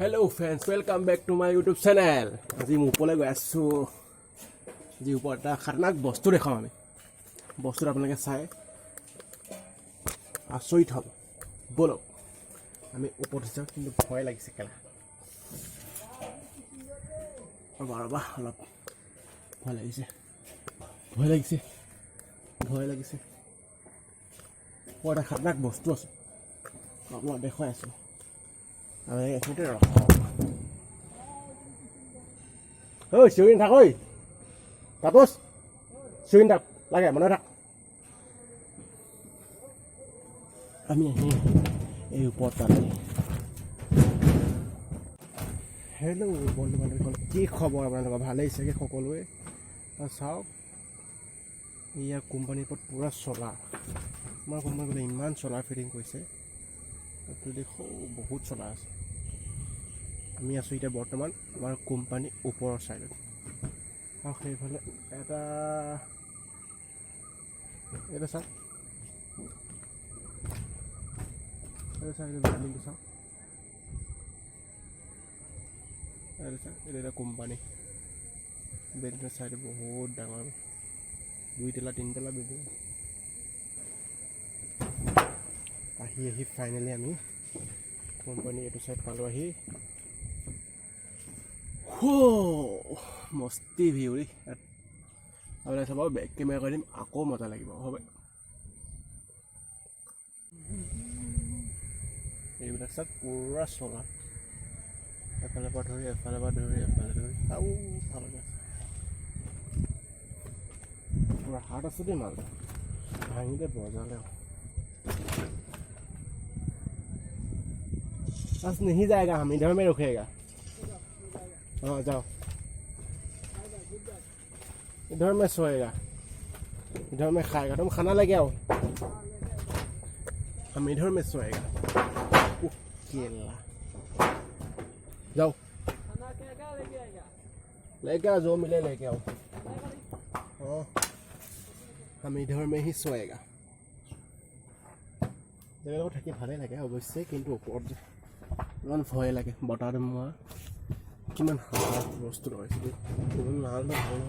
Hello friends, welcome back to my YouTube channel. আজি মই ওপৰলৈ গৈ আছো। আজি ওপৰত এটা খাতৰনাক বস্তু দেখাম আমি। বস্তু আপোনালোকে চাই আচৰিত হ'ব। বলক আমি ওপৰত যাওঁ, কিন্তু ভয় লাগিছে কেলা। ৰবা অলপ ভয় লাগিছে। বৰ এটা খাতৰনাক বস্তু আছে। আপোনাক দেখুৱাই আছো। আমি এইখিনিতে ৰখ। ঐ চিঞৰি নাথাক ঐ। তাপস চিঞৰি নাথাক, লাগে মনে থাক। আমি আহিম এই ওপৰত তালৈ। হেল্ল' বন্ধু বান্ধৱীসকল, কি খবৰ আপোনালোকৰ? ভালেই চাগে সকলোৱে? চাওক, ইয়াৰ কোম্পানীৰ ওপৰত পূৰা চলাৰ। আমাৰ কোম্পানীত ইমান চলাৰ ফিটিং কৰিছে, দেখো বহুত চলাৰ আছে। আমি আছোঁ এতিয়া বৰ্তমান আমাৰ কোম্পানীৰ ওপৰৰ ছাইডত, আৰু সেইফালে এটা চাওক, বিল্ডিংটো চাওক, এইটো এটা কোম্পানী। বিল্ডিংৰ ছাইডে বহুত ডাঙৰ 2 তলা 3 তলা বিল্ডিং। আহি ফাইনেলি আমি কোম্পানী এইটো ছাইড পালোঁ। আহি মস্তি ভিউ দেই। আপোনালোকে চাব, বেক কেমেৰা কৰি দিম, আকৌ মজা লাগিব হ'ব। এইবিলাক চাওক পূৰা চলা, এফালৰ পৰা ধৰি এফালে আৰু ভালকৈ পূৰা হাৰ্ড আছে দেই। মাল ভাঙিলে বজালে बस नहीं जाएगा, हम इधर में रुकेगा। हाँ जाओ, इधर में सोएगा, इधर में खाएगा। तुम खाना लेके आओ, हम इधर में सोएगा। केला जाओ, लेके आओ, जो मिले लेके आओ। हाँ, हम इधर में ही सोएगा। জেগাডোখৰ থাকি ভালেই লাগে অৱশ্যে, কিন্তু ওপৰত যে ইমান ভয় লাগে। বতাহ ধুমুহা কিমান হাত বস্তু ৰৈছে, ইমান ভাল নহয়।